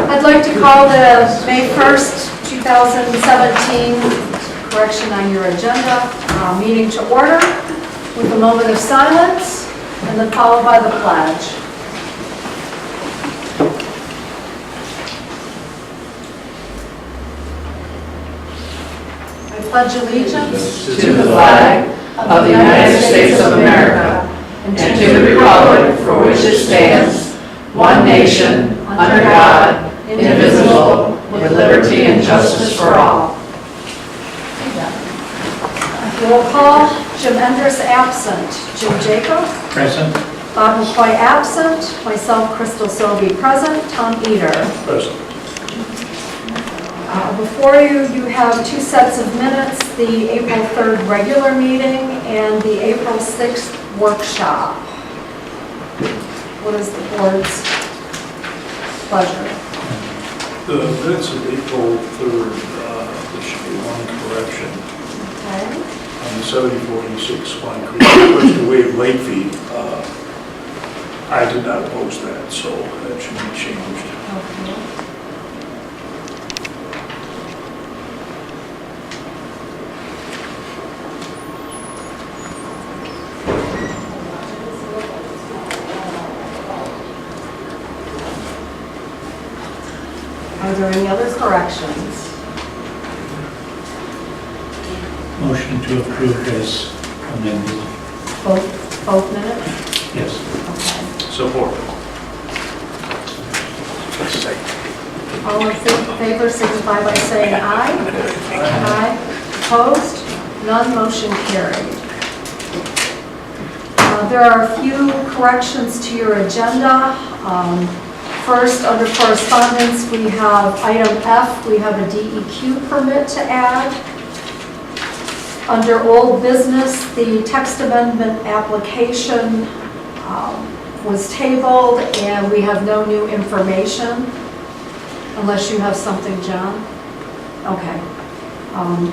I'd like to call the May 1st, 2017 correction on your agenda meeting to order with a moment of silence and then followed by the pledge. I pledge allegiance to the flag of the United States of America and to the republic for which it stands, one nation, under God, indivisible, with liberty and justice for all. Roll call. Jim Enders absent. Jim Jacob? Present. Bob McCoy absent. Myself, Crystal Sobey present. Tom Eder. Present. Before you, you have two sets of minutes, the April 3rd regular meeting and the April 6th workshop. What is the board's pleasure? The minutes of April 3rd, there should be one correction. Okay. On the 7046 Swan Creek, which the waive late fee, I did not oppose that, so that should be changed. Okay. Are there any other corrections? Motion to approve as amended. Both minutes? Yes. Okay. Support. All in favor signify by saying aye. Aye. Opposed? None. Motion carried. There are a few corrections to your agenda. First, under correspondence, we have item F, we have a DEQ permit to add. Under old business, the text amendment application was tabled and we have no new information, unless you have something, John? Okay.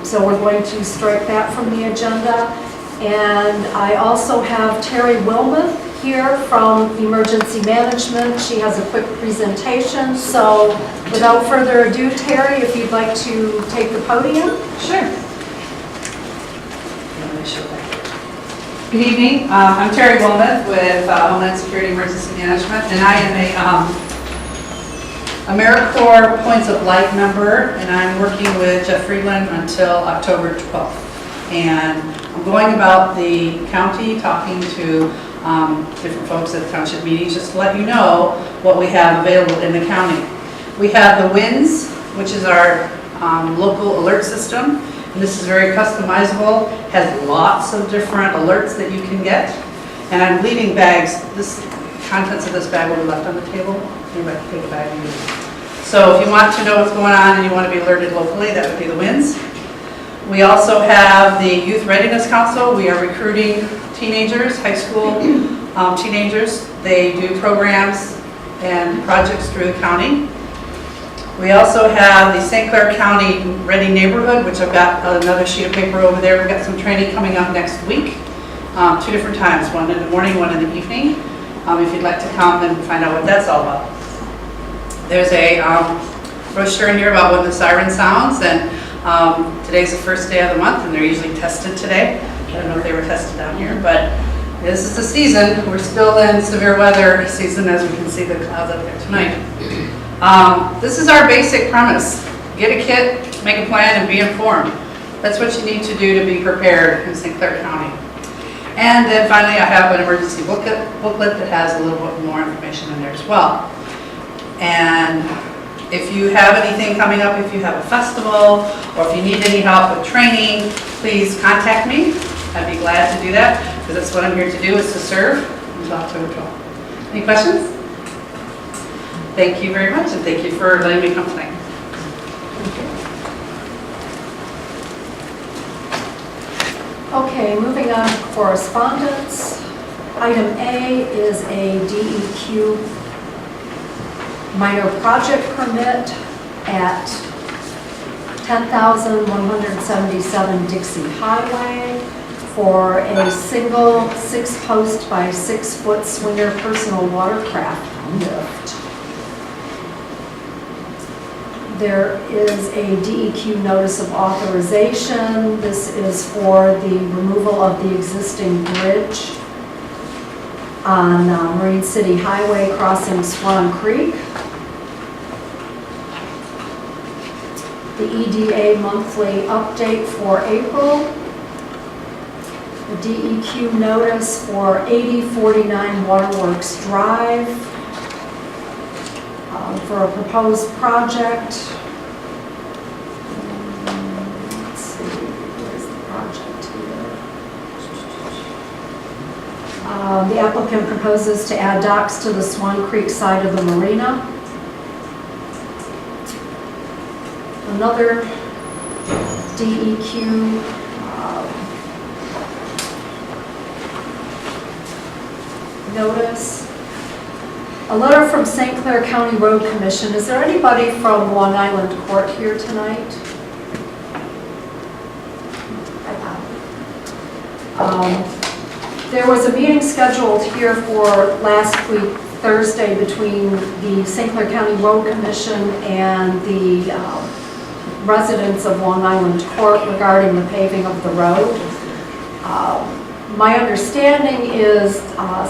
So we're going to strike that from the agenda. And I also have Terry Wilmuth here from Emergency Management. She has a quick presentation. So without further ado, Terry, if you'd like to take the podium. Sure. Good evening. I'm Terry Wilmuth with Homeland Security Emergency Management, and I am a AmeriCorps Points of Light member, and I'm working with Jeff Friedland until October 12th. And I'm going about the county talking to different folks at the township meetings just to let you know what we have available in the county. We have the WINS, which is our local alert system. And this is very customizable, has lots of different alerts that you can get. And I'm leaving bags, contents of this bag will be left on the table. Anybody can take a bag and use it. So if you want to know what's going on and you want to be alerted locally, that would be the WINS. We also have the Youth Readiness Council. We are recruiting teenagers, high school teenagers. They do programs and projects through the county. We also have the St. Clair County Ready Neighborhood, which I've got another sheet of paper over there. We've got some training coming up next week, 2 different times, one in the morning, one in the evening. If you'd like to come and find out what that's all about. There's a brochure in here about when the siren sounds, and today's the first day of the month, and they're usually tested today. I don't know if they were tested down here, but this is the season. We're still in severe weather season, as we can see the clouds up there tonight. This is our basic premise. Get a kit, make a plan, and be informed. That's what you need to do to be prepared in St. Clair County. And then finally, I have an emergency booklet that has a little bit more information in there as well. And if you have anything coming up, if you have a festival, or if you need any help with training, please contact me. I'd be glad to do that, because that's what I'm here to do, is to serve until October 12th. Any questions? Thank you very much, and thank you for letting me come tonight. Okay, moving on to correspondence. Item A is a DEQ minor project permit at 10,177 Dixie Highway for a single 6-post by 6-foot swinger personal watercraft lift. There is a DEQ notice of authorization. This is for the removal of the existing bridge on Marine City Highway crossing Swan Creek. The EDA monthly update for April. The DEQ notice for 8049 Waterworks Drive for a proposed project. Let's see, where's the project here? The applicant proposes to add docks to the Swan Creek side of the marina. Another DEQ notice. A letter from St. Clair County Road Commission. Is there anybody from Long Island Court here tonight? There was a meeting scheduled here for last week, Thursday, between the St. Clair County Road Commission and the residents of Long Island Court regarding the paving of the road. My understanding is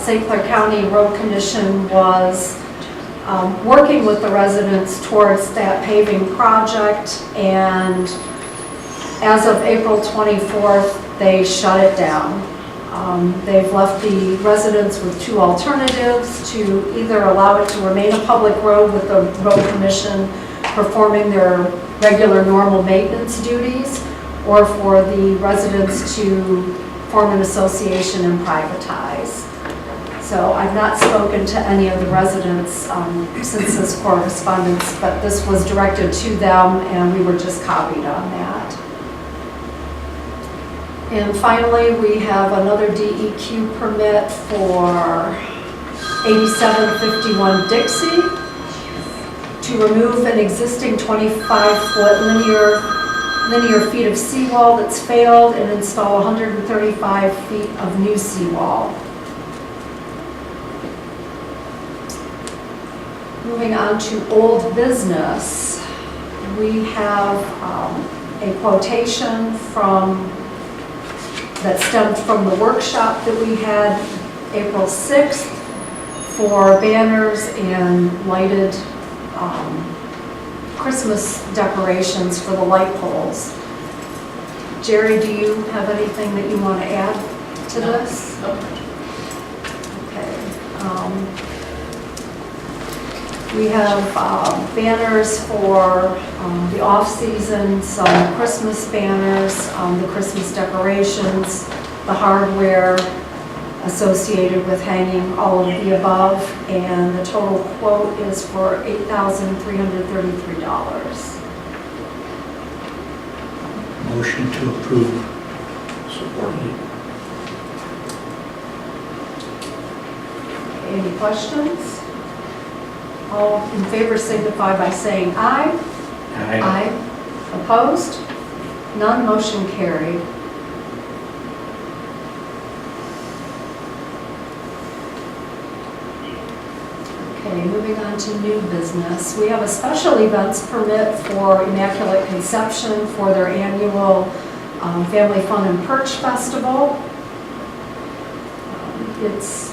St. Clair County Road Commission was working with the residents towards that paving project, and as of April 24th, they shut it down. They've left the residents with 2 alternatives: to either allow it to remain a public road with the Road Commission performing their regular normal maintenance duties, or for the residents to form an association and privatize. So I've not spoken to any of the residents since this correspondence, but this was directed to them and we were just copied on that. And finally, we have another DEQ permit for 8751 Dixie to remove an existing 25-foot linear feet of seawall that's failed and install 135 feet of new seawall. Moving on to old business, we have a quotation that stemmed from the workshop that we had April 6th for banners and lighted Christmas decorations for the light poles. Jerry, do you have anything that you want to add to this? No. Okay. We have banners for the off-season, some Christmas banners, the Christmas decorations, the hardware associated with hanging all of the above, and the total quote is for $8,333. Motion to approve. Support. Any questions? All in favor signify by saying aye. Aye. Opposed? None. Motion carried. Okay, moving on to new business. We have a special events permit for Immaculate Conception for their annual Family Fun and Perch Festival. It's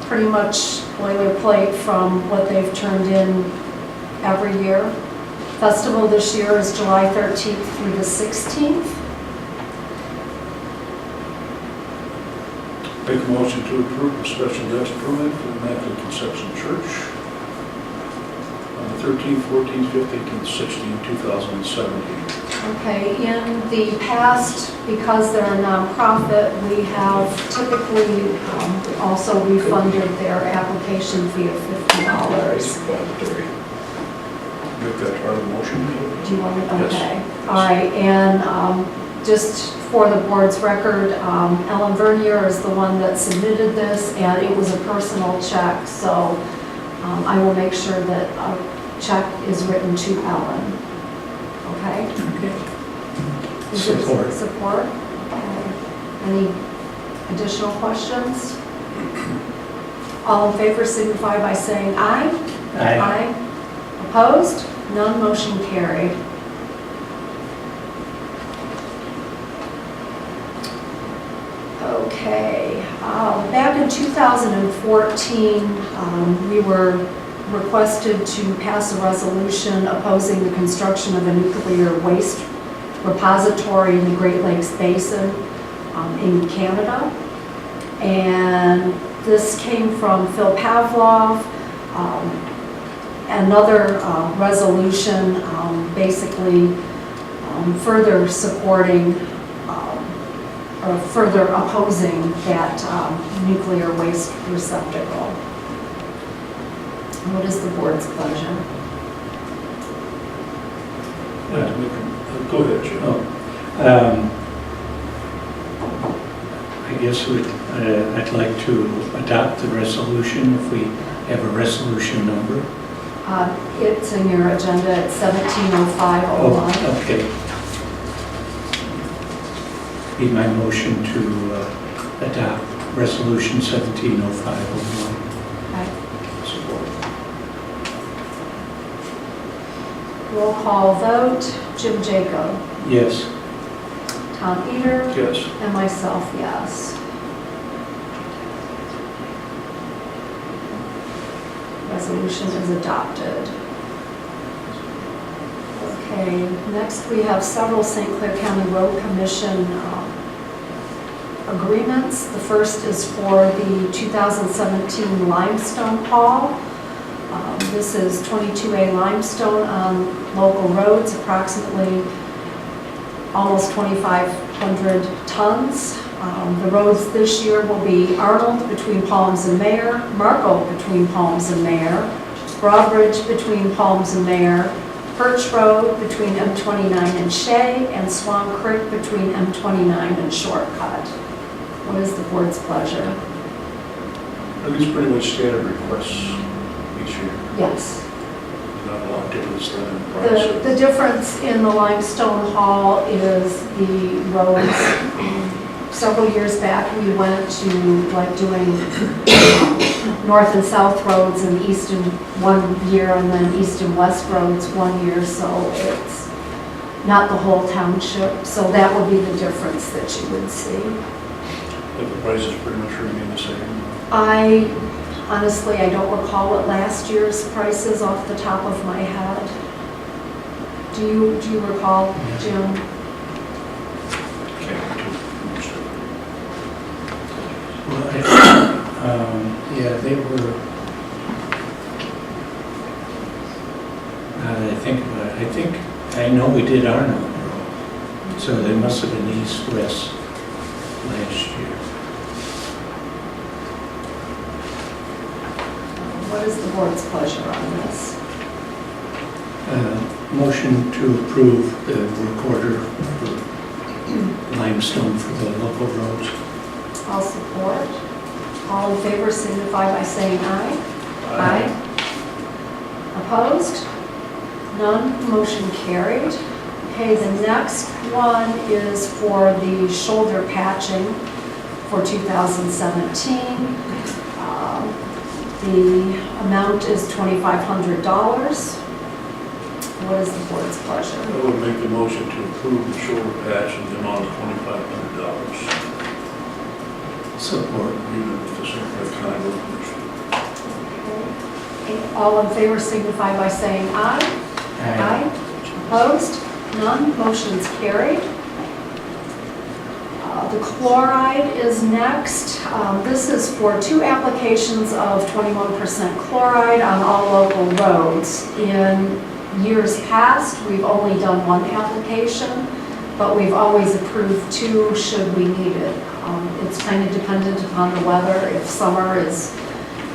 pretty much boilerplate from what they've turned in every year. Festival this year is July 13th through the 16th. Make a motion to approve the special events permit for the Immaculate Conception Church on the 13th, 14th, 15th, and 16th, 2017. Okay, in the past, because they're a nonprofit, we have typically also refunded their application fee of $50. Make that part of the motion. Do you want to? Yes. Okay. All right, and just for the board's record, Ellen Vernier is the one that submitted this, and it was a personal check, so I will make sure that a check is written to Ellen. Okay? Okay. Is there Support. Support? Okay. Any additional questions? All in favor signify by saying aye. Aye. Opposed? None, motion carried. Okay, back in 2014, we were requested to pass a resolution opposing the construction of a nuclear waste repository in the Great Lakes Basin in Canada. And this came from Phil Pavlov. Another resolution basically further supporting or further opposing that nuclear waste receptacle. What is the board's pleasure? Go ahead, Jim. I guess I'd like to adopt the resolution if we have a resolution number. It's in your agenda at 170501. Oh, okay. Be my motion to adopt resolution 170501. Okay. Support. Roll call vote. Jim Jacob. Yes. Tom Eater. Yes. And myself, yes. Resolution is adopted. Okay, next we have several St. Clair County Road Commission agreements. The first is for the 2017 limestone haul. This is 22A limestone on local roads, approximately almost 2,500 tons. The roads this year will be Arnold between Palms and Mayer, Marco between Palms and Mayer, Broadbridge between Palms and Mayer, Perch Road between M29 and Shea, and Swan Creek between M29 and Shortcut. What is the board's pleasure? Are these pretty much standard requests each year? Yes. Not a lot of difference then in price? The difference in the limestone haul is the roads. Several years back, we went to like doing north and south roads and east and one year, and then east and west roads one year, so it's not the whole township. So that would be the difference that you would see. But the prices pretty much remain the same? Honestly, I don't recall what last year's price is off the top of my head. Do you recall, Jim? Well, yeah, they were, now that I think about it, I know we did Arnold Road, so they must have been east-west last year. What is the board's pleasure on this? Motion to approve the recorder for limestone for the local roads. I'll support. All in favor signify by saying aye. Aye. Opposed? None. Motion carried. Okay, the next one is for the shoulder patching for 2017. The amount is $2,500. What is the board's pleasure? I would make the motion to approve the shoulder patch in the amount of $2,500. Support. Even if the St. Clair County Road Commission. Okay. All in favor signify by saying aye. Aye. Opposed? None. Motion's carried. The chloride is next. This is for 2 applications of 21% chloride on all local roads. In years past, we've only done 1 application, but we've always approved 2 should we need it. It's kind of dependent upon the weather. If summer is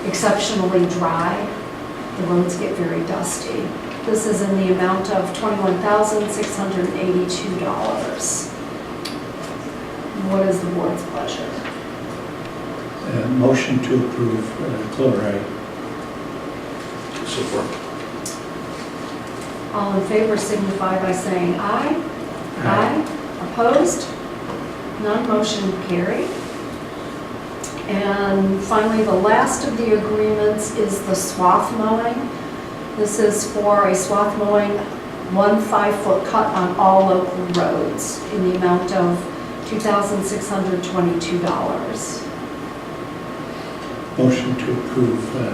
exceptionally dry, the roads get very dusty. This is in the amount of $21,682. What is the board's pleasure? Motion to approve chloride. Support. All in favor signify by saying aye. Aye. Opposed? None, motion carried. And finally, the last of the agreements is the swath mowing. This is for a swath mowing, 1 5-foot cut on all local roads in the amount of $2,622. Motion to approve the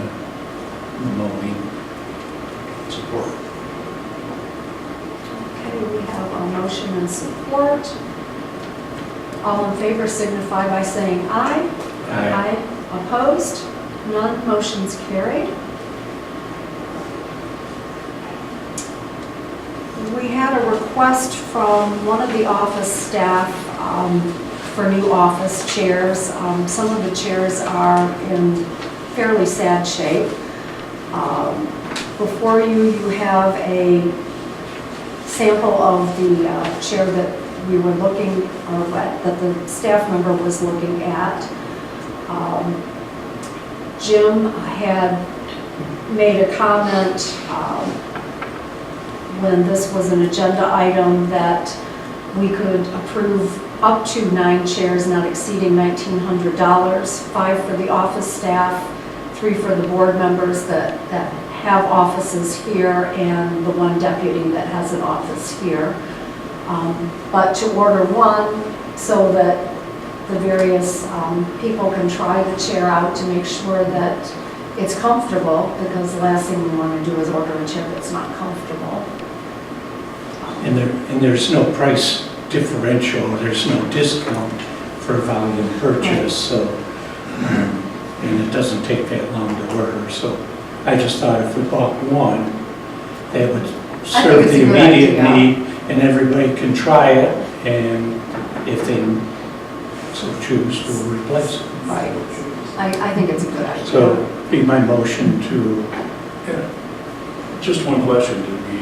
mowing. Support. Okay, we have a motion and support. All in favor signify by saying aye. Aye. Opposed? None, motion's carried. We had a request from one of the office staff for new office chairs. Some of the chairs are in fairly sad shape. Before you have a sample of the chair that we were looking, or that the staff member was looking at. Jim had made a comment when this was an agenda item that we could approve up to 9 chairs not exceeding $1,900, 5 for the office staff, 3 for the board members that have offices here, and the 1 deputy that has an office here. But to order 1 so that the various people can try the chair out to make sure that it's comfortable, because the last thing we want to do is order a chair that's not comfortable. And there's no price differential, there's no discount for volume purchase, so, and it doesn't take that long to order, so I just thought if we bought 1, that would serve the immediate need, and everybody can try it, and if they so choose, we'll replace it. Right. I think it's a good idea. So, be my motion to, Just one question, did we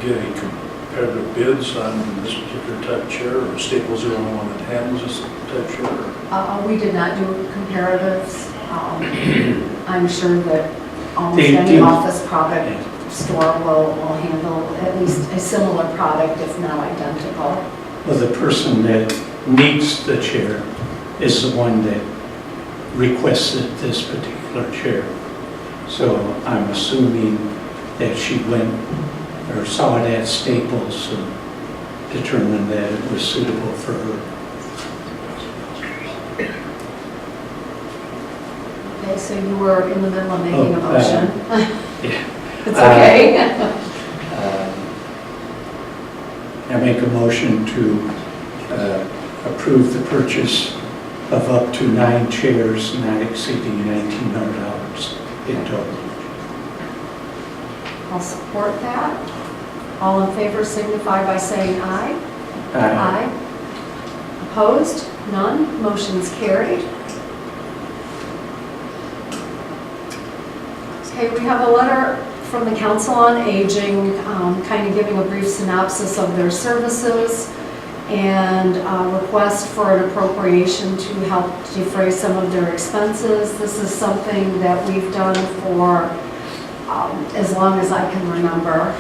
get any competitive bids on this particular type of chair, or Staples the only one that handles this type of chair? We did not do comparatives. I'm sure that almost They any do. office product store will handle at least a similar product, if not identical. well, the person that needs the chair is the one that requested this particular chair. So I'm assuming that she went or saw it at Staples and determined that it was suitable for her. Okay, so you were in the middle of making a Oh, motion. Yeah. It's okay. I make a motion to approve the purchase of up to 9 chairs not exceeding $1,900 in total. I'll support that. All in favor signify by saying aye. Aye. Opposed? None. Motion's carried. Okay, we have a letter from the Council on Aging, kind of giving a brief synopsis of their services and a request for an appropriation to help defray some of their expenses. This is something that we've done for as long as I can remember.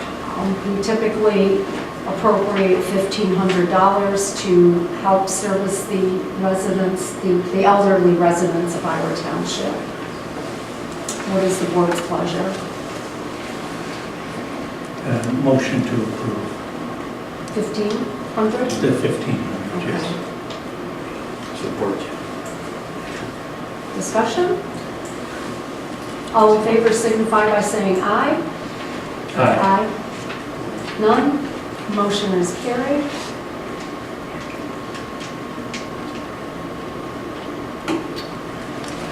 We typically appropriate $1,500 to help service the residents, the elderly residents of Ira Township. What is the board's pleasure? Motion to approve 1,500? the 1,500, yes. Support. Discussion? All in favor signify by saying aye. Aye. None? Motion is carried.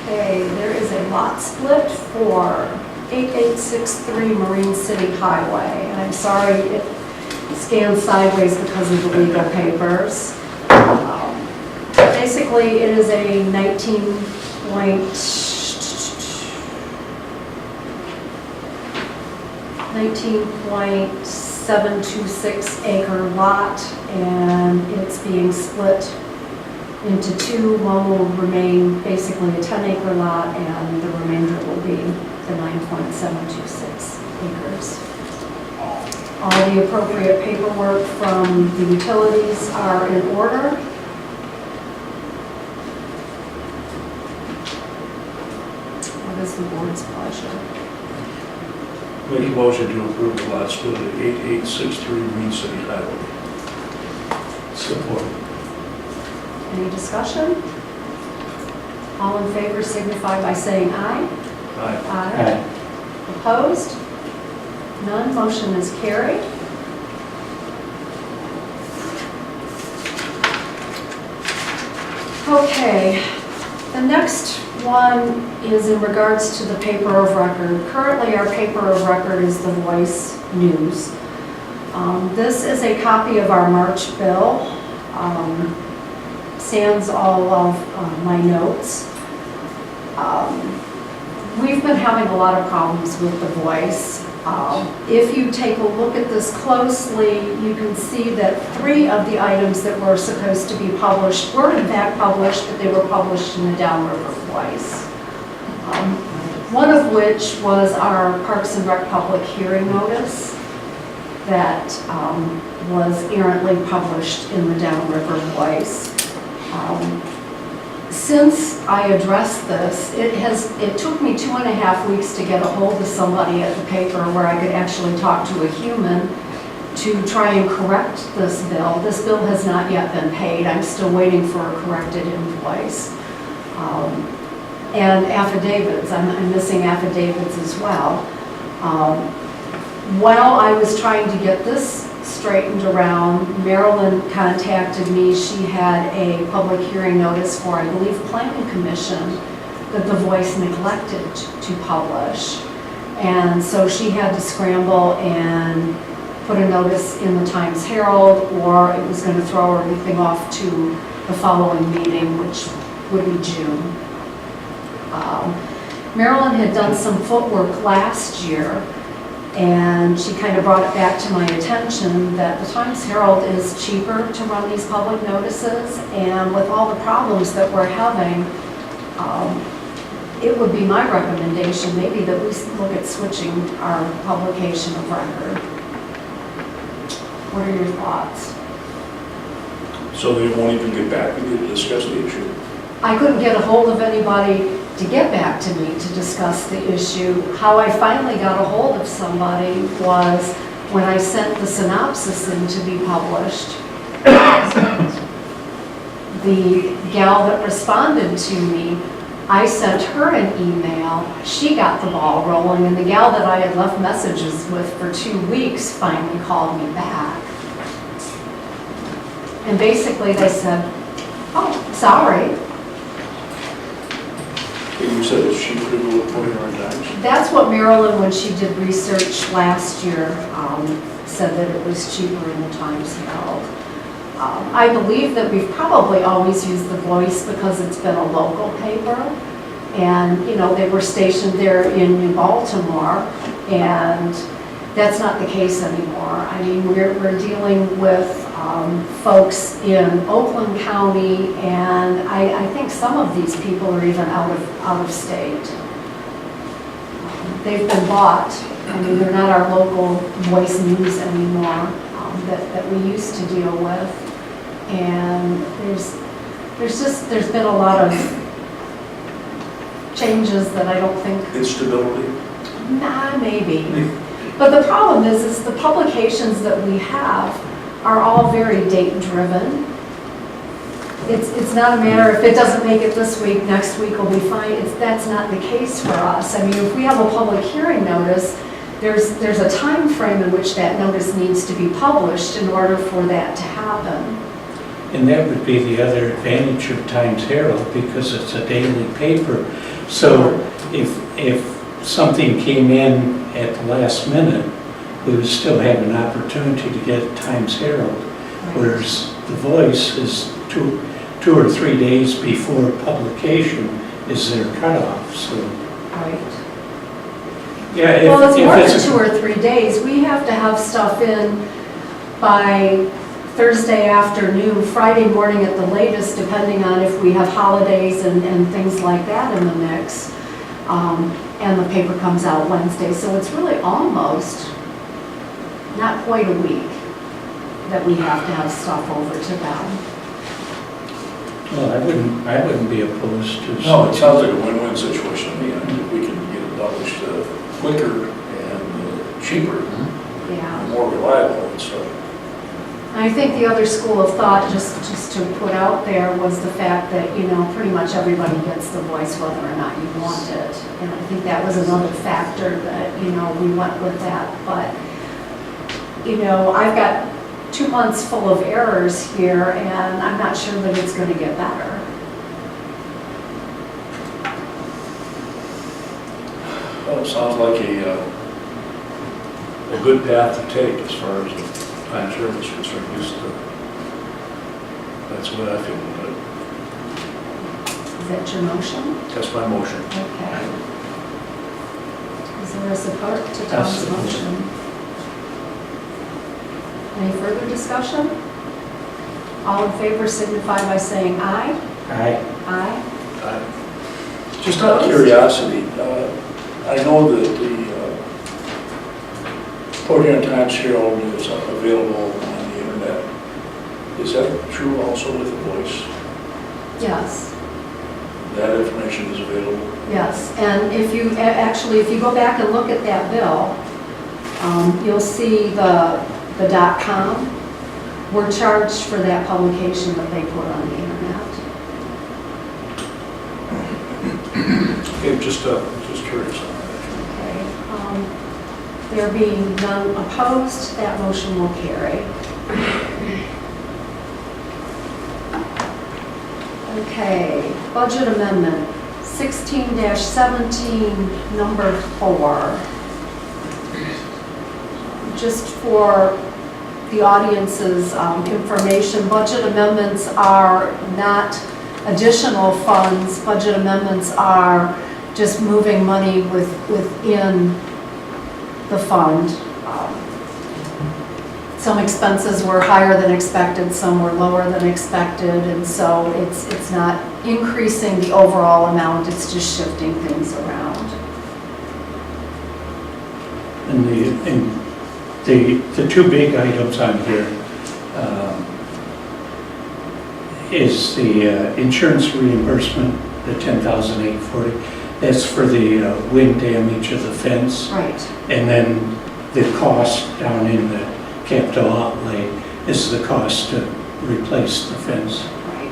Okay, there is a lot split for 8863 Marine City Highway. And I'm sorry it scans sideways because of the legal papers. Basically, it is a 19.726 acre lot, and it's being split into 2. One will remain basically a 10-acre lot, and the remainder will be the 9.726 acres. All the appropriate paperwork from the utilities are in order. is the board's pleasure. Make a motion to approve the lot split at 8863 Green City Highway. Support. Any discussion? All in favor signify by saying aye. Aye. Aye. Opposed? None, motion is carried. Okay, the next one is in regards to the paper of record. Currently, our paper of record is the Voice News. This is a copy of our March bill. Sans all of my notes. We've been having a lot of problems with the Voice. If you take a look at this closely, you can see that 3 of the items that were supposed to be published were in fact published, but they were published in the Downriver Voice. One of which was our Parks and Rec public hearing notice that was errantly published in the Downriver Voice. Since I addressed this, it took me 2.5 weeks to get a hold of somebody at the paper where I could actually talk to a human to try and correct this bill. This bill has not yet been paid. I'm still waiting for a corrected invoice. And affidavits, I'm missing affidavits as well. While I was trying to get this straightened around, Marilyn contacted me. She had a public hearing notice for, I believe, Planning Commission that the Voice neglected to publish. And so she had to scramble and put a notice in the Times Herald, or it was going to throw everything off to the following meeting, which would be June. Marilyn had done some footwork last year, and she kind of brought it back to my attention that the Times Herald is cheaper to run these public notices, and with all the problems that we're having, it would be my recommendation maybe that we look at switching our publication of record. What are your thoughts? So they won't even get back with you to discuss the issue? I couldn't get a hold of anybody to get back to me to discuss the issue. How I finally got a hold of somebody was when I sent the synopsis in to be published. The gal that responded to me, I sent her an email, she got the ball rolling, and the gal that I had left messages with for 2 weeks finally called me back. And basically they said, oh, sorry. You said it's cheaper to go with 49 times? That's what Marilyn, when she did research last year, said that it was cheaper in the Times Herald. I believe that we've probably always used the Voice because it's been a local paper. And, you know, they were stationed there in New Baltimore, and that's not the case anymore. I mean, we're dealing with folks in Oakland County, and I think some of these people are even out of state. They've been bought. I mean, they're not our local Voice News anymore that we used to deal with. And there's been a lot of changes that I don't think. Instability? Nah, maybe. But the problem is the publications that we have are all very date-driven. It's not a matter, if it doesn't make it this week, next week will be fine. That's not the case for us. I mean, if we have a public hearing notice, there's a time frame in which that notice needs to be published in order for that to happen. And that would be the other advantage of Times Herald, because it's a daily paper. So if something came in at the last minute, we would still have an opportunity to get Times Herald. Right. Whereas the Voice is two or 3 days before publication is their cutoff. So Right. yeah, Well, it's more than it's 2 or 3 days. We have to have stuff in by Thursday afternoon, Friday morning at the latest, depending on if we have holidays and things like that in the mix. And the paper comes out Wednesday, so it's really almost not quite a week that we have to have stuff over to them. Well, I wouldn't be opposed to. No, it sounds like a win-win situation to me. I mean, if we can get it published quicker and cheaper, Yeah. and more reliable, it's, I think the other school of thought, just to put out there, was the fact that, you know, pretty much everybody gets the voice whether or not you want it. And I think that was another factor that, you know, we went with that. But, you know, I've got 2 months full of errors here, and I'm not sure that it's going to get better. well, it sounds like a good path to take as far as the time service is concerned. At least, that's what I feel about it. Is that your motion? That's my motion. Okay. Is there a support to I'll Tom's support. motion? Any further discussion? All in favor signify by saying aye. Aye. Aye. Just out of curiosity, I know that the Port Huron Times Herald is available on the internet. Is that true also with the voice? Yes, That information is available? yes. And if you, actually, if you go back and look at that bill, you'll see the .com. We're charged for that publication that they put on the internet. Okay, just curious on that. Okay. There being none opposed, that motion will carry. Okay, budget amendment 16-17, number 4. Just for the audience's information, budget amendments are not additional funds. Budget amendments are just moving money within the fund. Some expenses were higher than expected, some were lower than expected, and so it's not increasing the overall amount, it's just shifting things around. And the two big items on here is the insurance reimbursement, the $10,840. That's for the wind damage of the fence. Right. And then the cost down in the capital outlay is the cost to replace the fence. Right.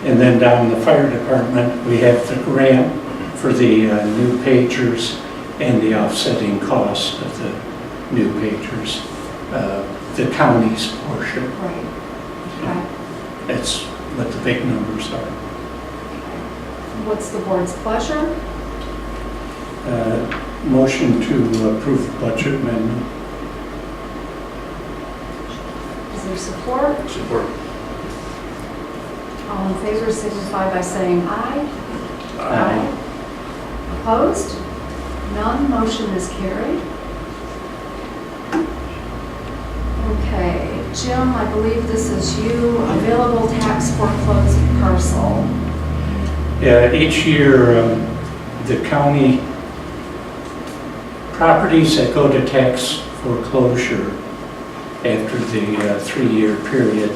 And then down in the fire department, we have the grant for the new pagers and the offsetting cost of the new pagers, the county's portion. Right. Okay. That's what the big numbers are. What's the board's pleasure? Motion to approve the budget amendment. Is there support? Support. All in favor signify by saying aye. Opposed? None, motion is carried. Okay, Jim, I believe this is you, available tax foreclosed parcel. Yeah, each year, the county properties that go to tax foreclosure after the 3-year period,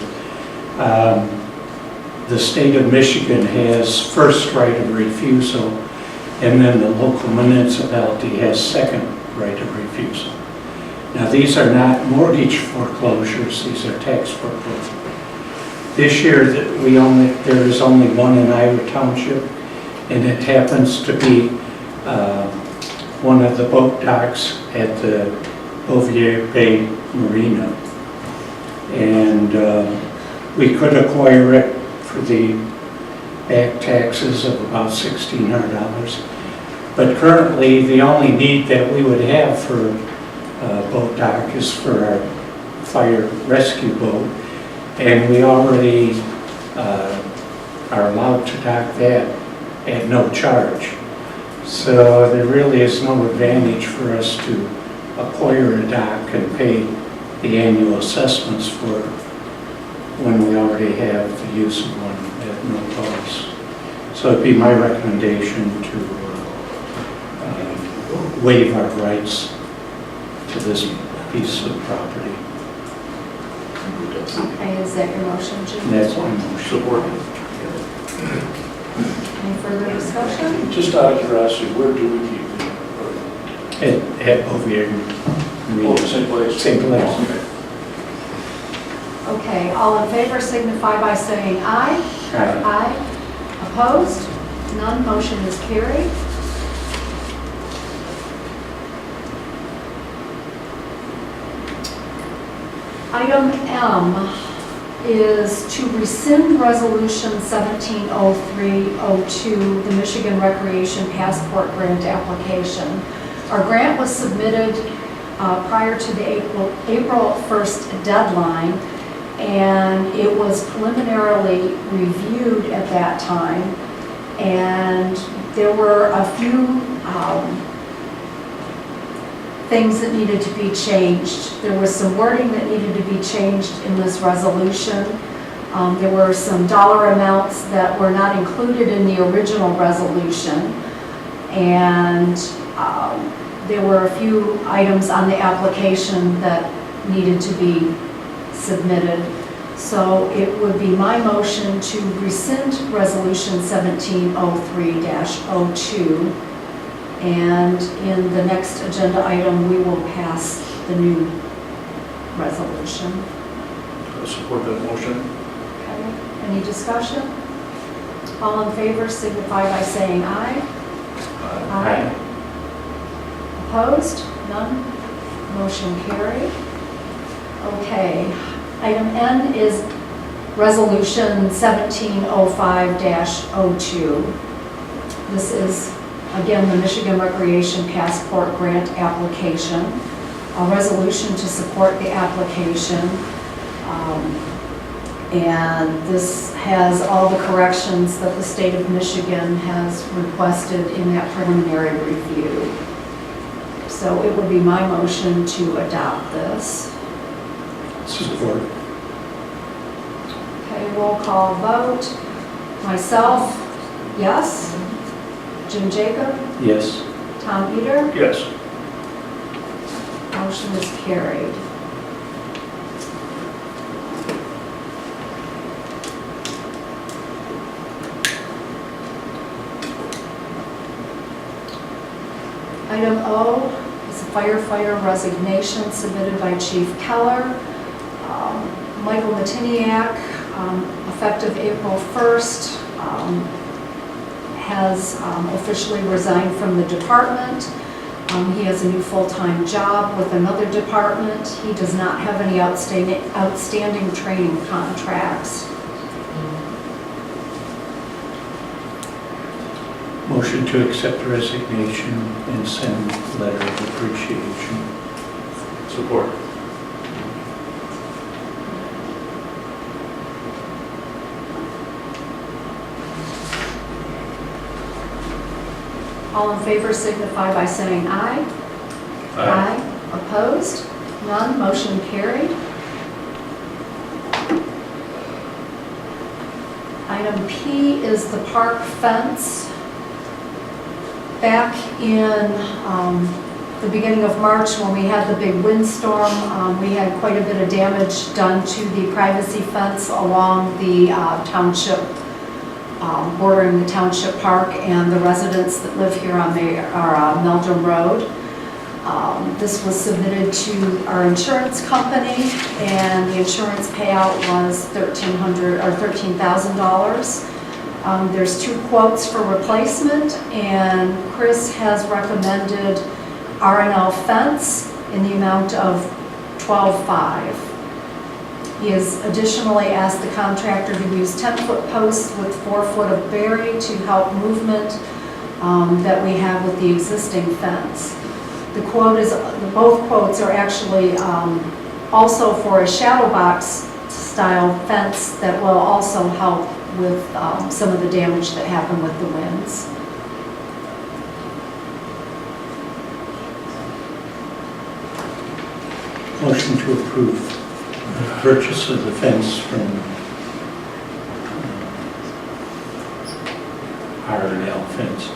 the state of Michigan has first right of refusal, and then the local municipality has second right of refusal. Now, these are not mortgage foreclosures, these are tax foreclosures. This year, there is only one in Ira Township, and it happens to be one of the boat docks at the Bouvier Bay Marina. And we could acquire it for the back taxes of about $1,600. But currently, the only need that we would have for a boat dock is for our fire rescue boat. And we already are allowed to dock that at no charge. So there really is no advantage for us to acquire a dock and pay the annual assessments for it when we already have the use of one at no cost. So it'd be my recommendation to waive our rights to this piece of property. Okay, is that your motion, Jim? And that's my motion. Support. Any further discussion? Just out of curiosity, where do we keep the, At Ovier. oh, same place? Same place. Okay. Okay, all in favor signify by saying aye. Aye. Aye. Opposed? None, motion is carried. Item M is to rescind Resolution 170302, the Michigan Recreation Passport Grant application. Our grant was submitted prior to the April 1st deadline, and it was preliminarily reviewed at that time, and there were a few things that needed to be changed. There was some wording that needed to be changed in this resolution. There were some dollar amounts that were not included in the original resolution, and there were a few items on the application that needed to be submitted. So it would be my motion to rescind Resolution 1703-02, and in the next agenda item, we will pass the new resolution. I support that motion. Okay. Any discussion? All in favor signify by saying aye. Aye. Opposed? None? Motion carried. Okay. Item N is Resolution 1705-02. This is, again, the Michigan Recreation Passport Grant application. A resolution to support the application. And this has all the corrections that the state of Michigan has requested in that preliminary review. So it would be my motion to adopt this. Support. Okay, roll call vote. Myself, yes. Jim Jacob, Yes. Tom Eater, Yes. motion is carried. Item O is a firefighter resignation submitted by Chief Keller. Michael Matiniak, effective April 1st, has officially resigned from the department. He has a new full-time job with another department. He does not have any outstanding training contracts. Motion to accept the resignation and send letter of appreciation. Support. All in favor signify by saying aye. Aye. Opposed? None. Motion carried. Item P is the park fence. Back in the beginning of March, when we had the big windstorm, we had quite a bit of damage done to the privacy fence along the township, bordering the township park and the residents that live here on Meldrum Road. This was submitted to our insurance company, and the insurance payout was $13,000. There's 2 quotes for replacement, and Chris has recommended R&L fence in the amount of $12,500. He has additionally asked the contractor to use 10-foot posts with 4 foot of berry to help movement that we have with the existing fence. Both quotes are actually also for a shadow box style fence that will also help with some of the damage that happened with the winds. Motion to approve purchase of the fence from R&L Fence.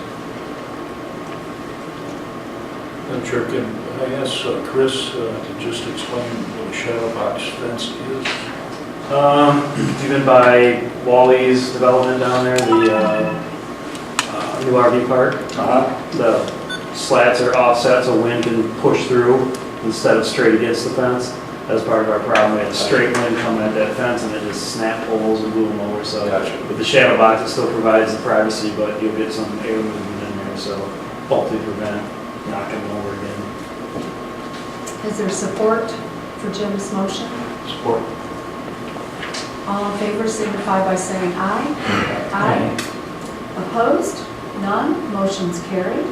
Madam Chair, can I ask Chris to just explain what a shadow box fence is? You can buy Wally's development down there, the new RV park. The slats are offset so wind can push through instead of straight against the fence. That's part of our problem. We had a straight wind coming at that fence and it just snapped poles and blew them over. So Gotcha. with the shadow box, it still provides the privacy, but you'll get some air movement in there, so hopefully prevent knocking them over again. Is there support for Jim's motion? Support. All in favor signify by saying aye. Aye. Opposed? None. Motion's carried.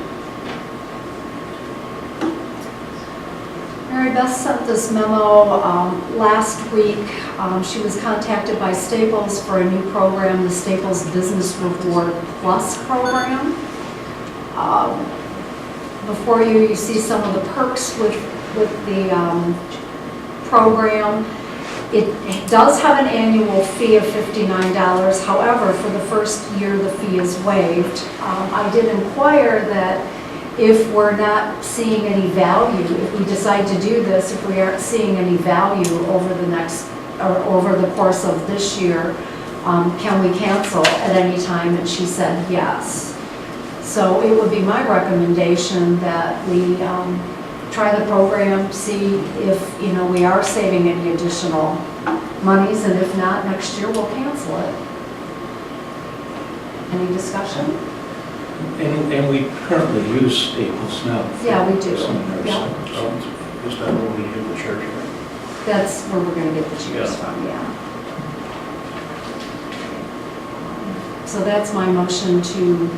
Mary Beth sent this memo last week. She was contacted by Staples for a new program, the Staples Business Reward Plus program. Before you see some of the perks with the program. It does have an annual fee of $59. However, for the first year, the fee is waived. I did inquire that if we're not seeing any value, if we decide to do this, if we aren't seeing any value over the course of this year, can we cancel at any time? And she said yes. So it would be my recommendation that we try the program, see if we are saving any additional monies, and if not, next year we'll cancel it. Any discussion? And we currently use Staples now. Yeah, we do. Some of our Yeah. stuff. Is that what we do in the church? That's where we're going to get the cheers Yeah. from, yeah. So that's my motion to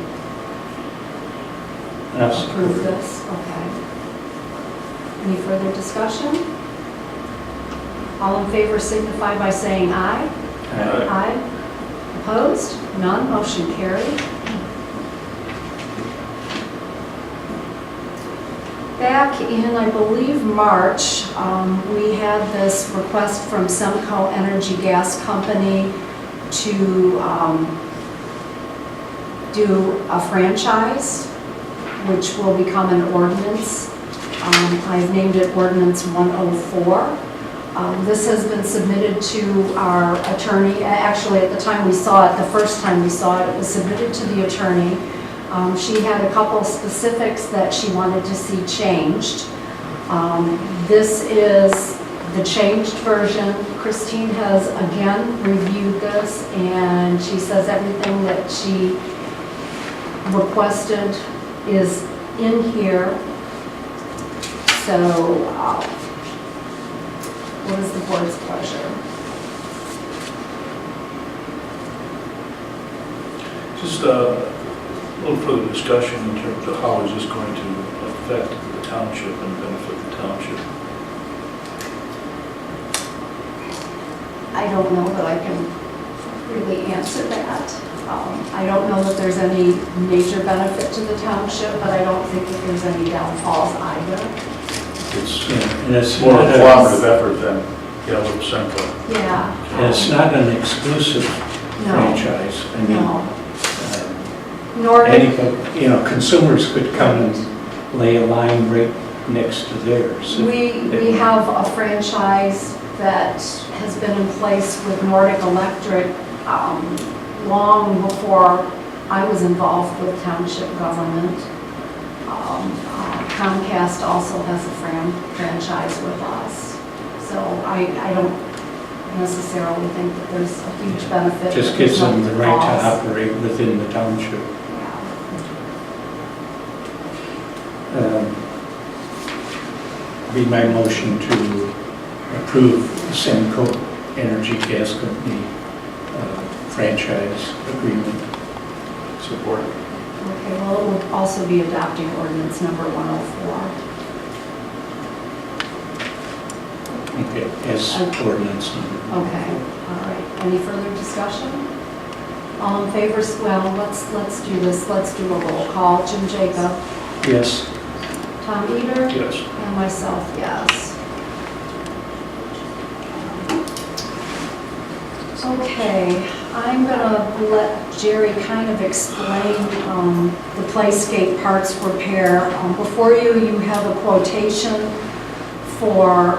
approve this. Okay. Any further discussion? All in favor signify by saying aye. Aye. Opposed? None. Motion carried. Back in, I believe, March, we had this request from Semco Energy Gas Company to do a franchise, which will become an ordinance. I've named it Ordinance 104. This has been submitted to our attorney. Actually, at the time we saw it, the first time we saw it, it was submitted to the attorney. She had a couple specifics that she wanted to see changed. This is the changed version. Christine has again reviewed this, and she says everything that she requested is in here. So, what is the board's pleasure? Just a little further discussion in terms of how is this going to affect the township and benefit the township. I don't know that I can really answer that. I don't know that there's any major benefit to the township, but I don't think that there's any downfalls either. It's And it's more not of a cooperative effort than with Semco. Yeah. And it's not an exclusive No. franchise. I mean, No. Nor anybody, consumers could come and lay a line right next to theirs. we have a franchise that has been in place with Nordic Electric long before I was involved with township government. Comcast also has a franchise with us. So I don't necessarily think that there's a huge benefit. Just but gives there's them the no right to cost. operate within the township. Yeah. Be my motion to approve the Semco Energy Gas Company franchise agreement. Support. Okay, well, it will also be adopting ordinance number 104. Okay, as ordinance number. Okay, all right. Any further discussion? All in favor, well, let's do this. Let's do a roll call. Jim Jacob, Yes. Tom Eater, Yes. and myself, yes. Okay, I'm gonna let Jerry kind of explain the playscape parts repair. Before you have a quotation for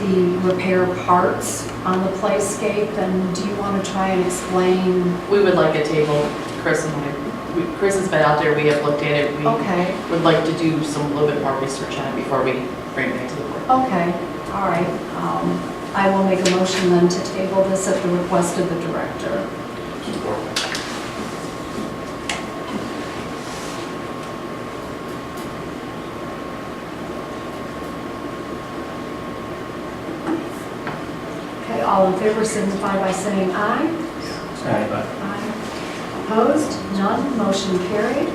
the repair parts on the playscape, and do you want to try and explain? We would like a table, Chris and I, Chris has been out there, we have looked at it. We Okay, would like to do some, little bit more research on it before we bring it back to the board. okay, all right. I will make a motion then to table this at the request of the director. Support. Okay, all in favor signify by saying aye. Aye. Aye. Opposed? None. Motion carried.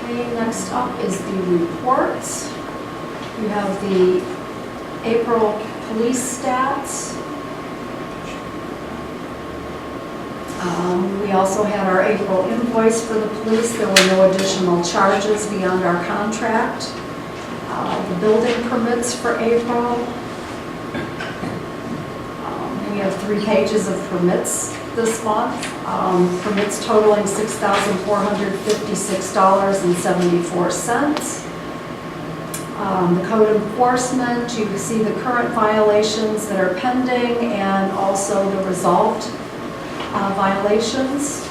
Okay, next up is the reports. You have the April police stats. We also had our April invoice for the police. There were no additional charges beyond our contract. The building permits for April. We have 3 pages of permits this month. Permits totaling $6,456.74. The code enforcement, you see the current violations that are pending and also the resolved violations.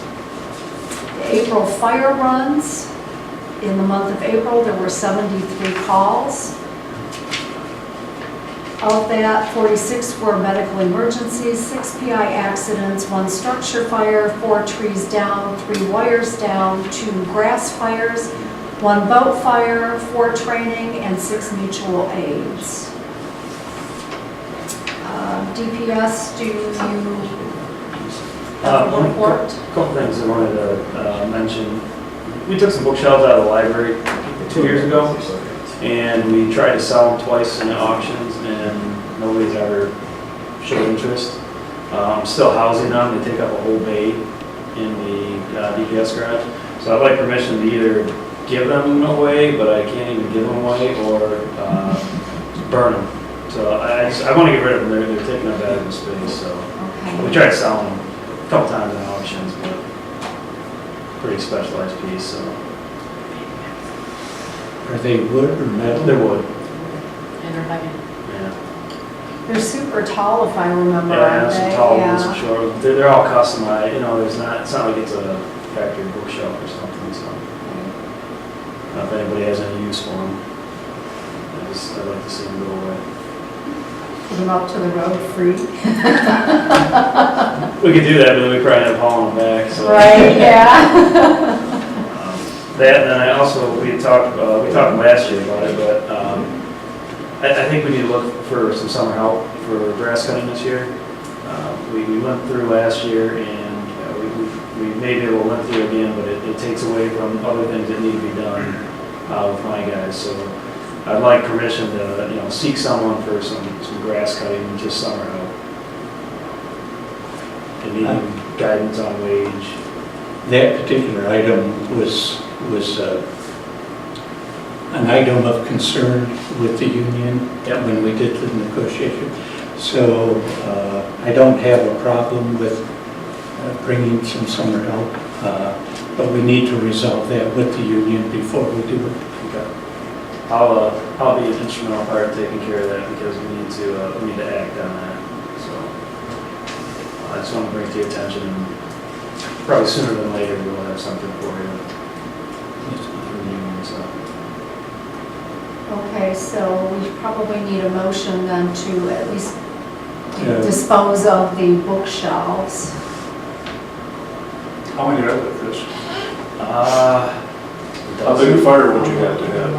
The April fire runs. In the month of April, there were 73 calls. Of that, 46 were medical emergencies, 6 PI accidents, 1 structure fire, 4 trees down, 3 wires down, 2 grass fires, 1 boat fire, 4 training, and 6 mutual aids. DPS, do you have a report? Couple things I wanted to mention. We took some bookshelves out of the library 2 years ago, and we tried to sell them twice in the auctions, and nobody's ever showed interest. I'm still housing them. They take up a whole bay in the DPS garage. So I'd like permission to either give them away, but I can't even give them away, or burn them. So I want to get rid of them. They're taking up valuable space. So we Okay. tried selling them a couple times in auctions, but pretty specialized piece. So Are they wood or metal? they're wood. And they're heavy. Yeah. They're super tall, if I remember, Yeah, aren't some they? tall ones, Yeah. some short ones. They're all customized. You know, it's not like it's a factory bookshelf or something. So if anybody has any use for them, I'd like to see them go away. Put them up to the road free. We could do that, but then we probably end up hauling them back. So. Right, yeah. That, and then I also, we talked last year about it, but I think we need to look for some summer help for grass cutting this year. We went through last year, and we may be able to went through again, but it takes away from other things that need to be done with my guys. So I'd like permission to seek someone for some grass cutting, just summer help. And need guidance on wage. That particular item was an item of concern with the union when we did the negotiation. So I don't have a problem with bringing some summer help, but we need to resolve that with the union before we do it. Okay. I'll be an instrumental part of taking care of that because we need to act on that. So I just want to bring it to your attention, and probably sooner than later we'll have something for you. So. Okay, so we probably need a motion then to at least dispose of the bookshelves. How many are there, Chris? How big a fire would you have to have?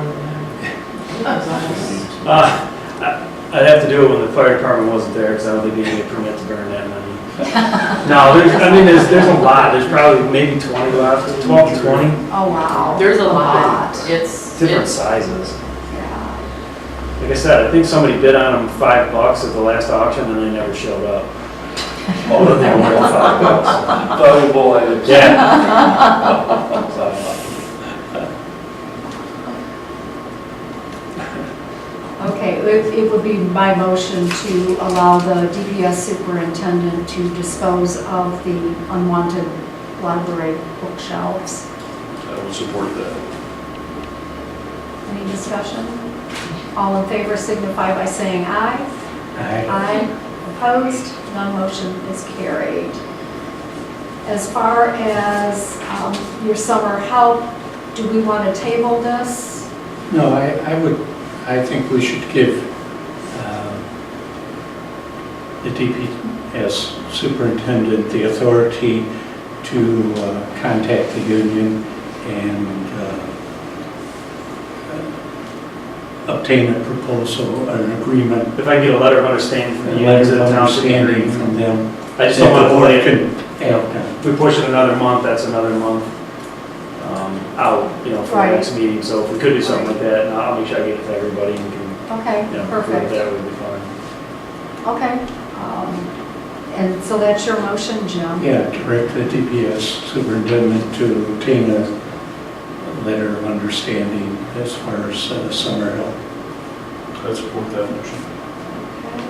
I'd have to do it when the fire department wasn't there because I don't think they need a permit to burn that many. No, there's a lot. There's probably maybe 20 left, 12 to 20. Oh, wow. There's a lot. It's Different sizes. Yeah. Like I said, I think somebody bid on them $5 at the last auction and they never showed up. Oh, they were worth $5. Valuable items. Yeah. Okay, it would be my motion to allow the DPS superintendent to dispose of the unwanted library bookshelves. I would support that. Any Any discussion? All in favor signify by saying aye. Aye. Opposed? None motion is carried. As far as your summer help, do we want to table this? No, I think we should give the DPS superintendent the authority to contact the union and obtain a proposal, an agreement, If I can get a letter of understanding from a the union letter to of the township understanding agreement. from them. I just that don't want the to board delay it. can act on. If we push it another month, that's another month out, for the Right. next meeting. So if we could do something like that, and I'll make sure I get it to everybody and we can, Okay, do it perfect. that would be fine. Okay. And so that's your motion, Jim? Yeah, direct the DPS superintendent to obtain a letter of understanding as far as summer help. I support that motion. Okay.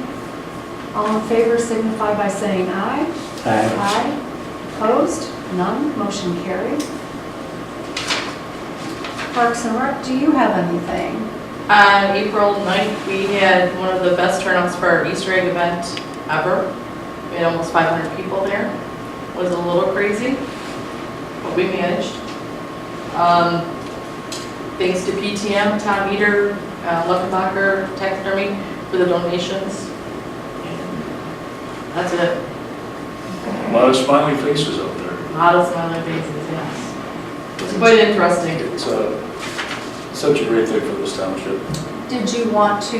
All in favor signify by saying aye. Aye. Opposed? None. Motion carried. Parks and Rec, do you have anything? On April 9th, we had one of the best turnouts for our Easter egg event ever. We had almost 500 people there. It was a little crazy, but we managed. Thanks to PTM, Tom Eater, Luckenbacher Taxidermy for the donations. And that's it. A lot of smiling faces out there. A lot of smiling faces, yes. It's quite interesting. It's such a great thing for this township. Did you want to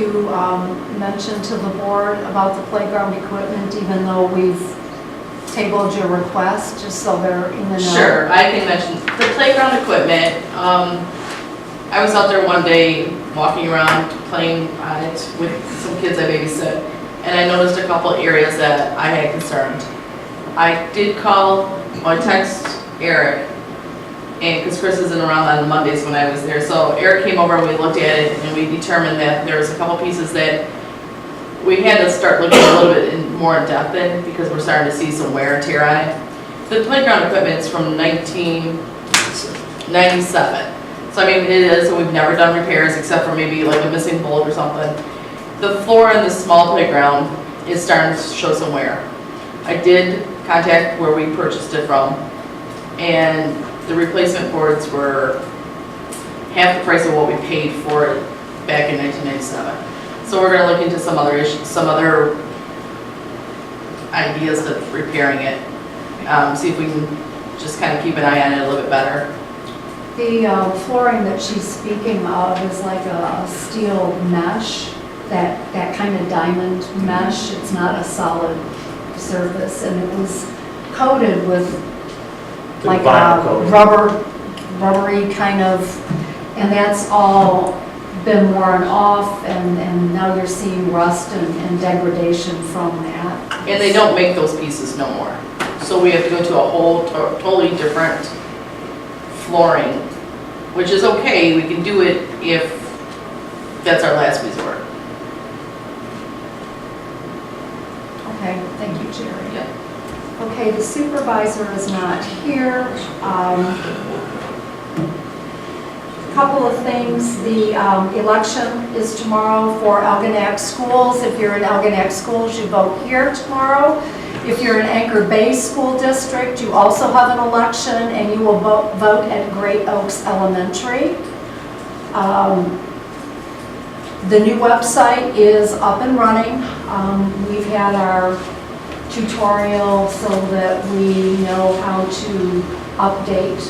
mention to the board about the playground equipment, even though we've tabled your request, just so they're in the know? Sure, I can mention, the playground equipment, I was out there one day walking around playing on it with some kids I babysit, and I noticed a couple areas that I had concerned. I did call, or text Eric, and because Chris isn't around on Mondays when I was there, so Eric came over and we looked at it and we determined that there was a couple pieces that we had to start looking a little bit more in depth in because we're starting to see some wear and tear on it. The playground equipment's from 1997. So I mean, it is, and we've never done repairs except for maybe like a missing bolt or something. The floor in the small playground is starting to show some wear. I did contact where we purchased it from, and the replacement boards were half the price of what we paid for it back in 1997. So we're gonna look into some other issues, some other ideas of repairing it. See if we can just kind of keep an eye on it a little bit better. The flooring that she's speaking of is like a steel mesh, that kind of diamond mesh. It's not a solid surface, and it was coated with like vinyl a coating. rubbery kind of, and that's all been worn off, and now you're seeing rust and degradation from that. And they don't make those pieces no more. So we have to go to a whole totally different flooring, which is okay, we can do it if that's our last resort. Okay, thank you, Jerry. Yeah. Okay, the supervisor is not here. Couple of things, the election is tomorrow for Algonac schools. If you're in Algonac schools, you vote here tomorrow. If you're in Anchor Bay School District, you also have an election, and you will vote at Great Oaks Elementary. The new website is up and running. We've had our tutorial so that we know how to update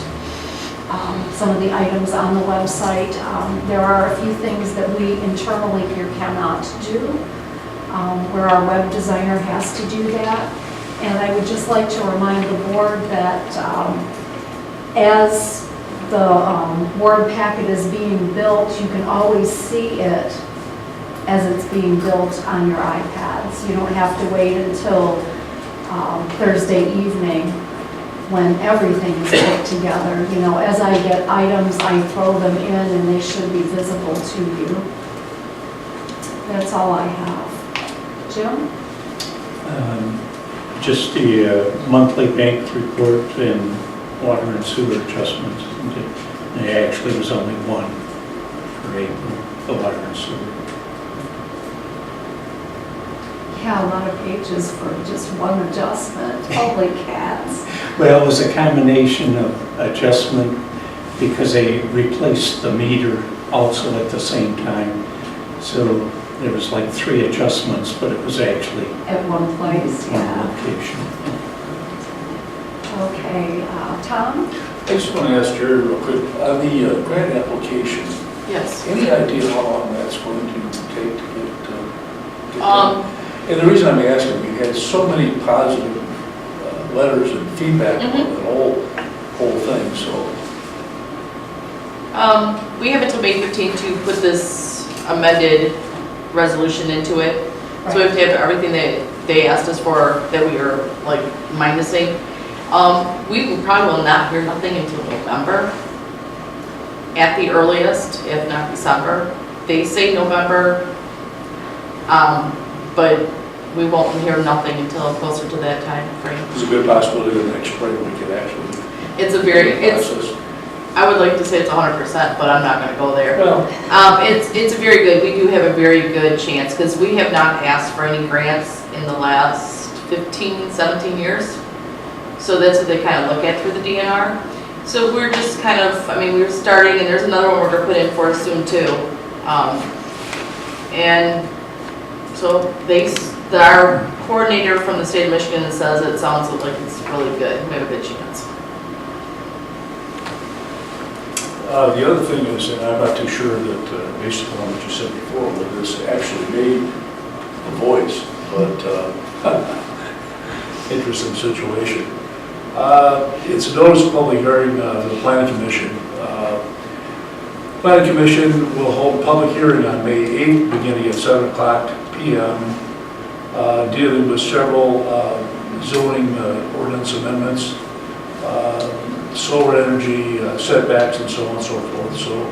some of the items on the website. There are a few things that we internally here cannot do, where our web designer has to do that. And I would just like to remind the board that as the Word packet is being built, you can always see it as it's being built on your iPads. You don't have to wait until Thursday evening when everything is put together. You know, as I get items, I throw them in and they should be visible to you. That's all I have. Jim? Just the monthly bank report and water and sewer adjustments. There actually was only one for April, the water and sewer. Yeah, a lot of pages for just one adjustment. Holy cats. Well, it was a combination of adjustment because they replaced the meter also at the same time. So there was like 3 adjustments, but it was actually At one place, one yeah. location. Okay, Tom? I just want to ask Jerry real quick, on the grant application, Yes. any idea how long that's going to take to get done? Um, And the reason I'm asking, we had so many positive letters and feedback on the whole thing, so. We have until May 15 to put this amended resolution into it. So we have to have everything that they asked us for that we are like minusing. We probably will not hear nothing until November at the earliest, if not December. They say November, but we won't hear nothing until closer to that time frame. There's a good possibility that next spring we could actually. It's a very, process. I would like to say it's 100%, but I'm not gonna go there. Well, It's a very good, we do have a very good chance, because we have not asked for any grants in the last 15, 17 years. So that's what they kind of look at through the DNR. So we're just kind of, I mean, we're starting, and there's another one we're gonna put in for soon too. And so our coordinator from the state of Michigan says it sounds like it's really good, we have a good chance. the other thing is, and I'm not too sure that, based upon what you said before, whether this actually made a voice, but interesting situation. It's a notice of public hearing, the Planning Commission. Planning Commission will hold a public hearing on May 8th, beginning at 7:00 p.m., dealing with several zoning ordinance amendments, solar energy setbacks, and so on and so forth. So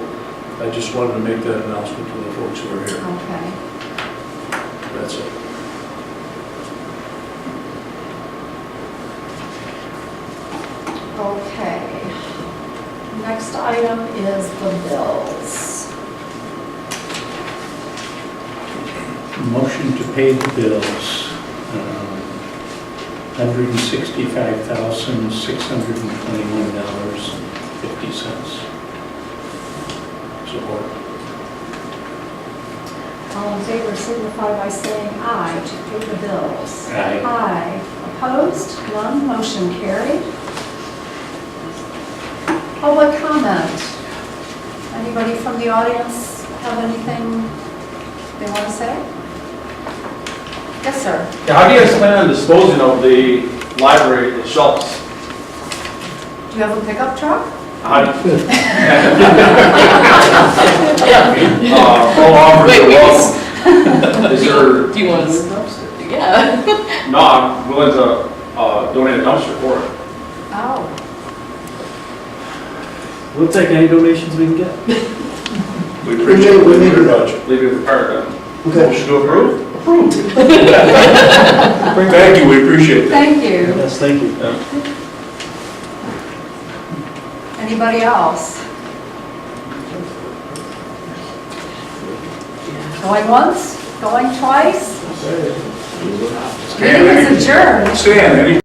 I just wanted to make that announcement to the folks who are here. Okay. That's it. Okay. Next item is the bills. Motion to pay the bills, $165,621.50. Support. All in favor signify by saying aye to pay the bills. Aye. Aye. Opposed? None. Motion carried. Public comment. Anybody from the audience have anything they want to say? Yes, sir. Yeah, how do you guys plan on disposing of the library, the shelves? Do you have a pickup truck? How do you? How long Wait, is there? Do you want to? Yeah. No, I'm willing to donate a dumpster for it. Oh. We'll take any donations we can get. We appreciate it very much. Leave it for part then. Motion to approve? Approved. Thank you, we appreciate that. Thank you. Yes, thank you. Anybody else? Going once? Going twice? Meeting is adjourned. Stan, any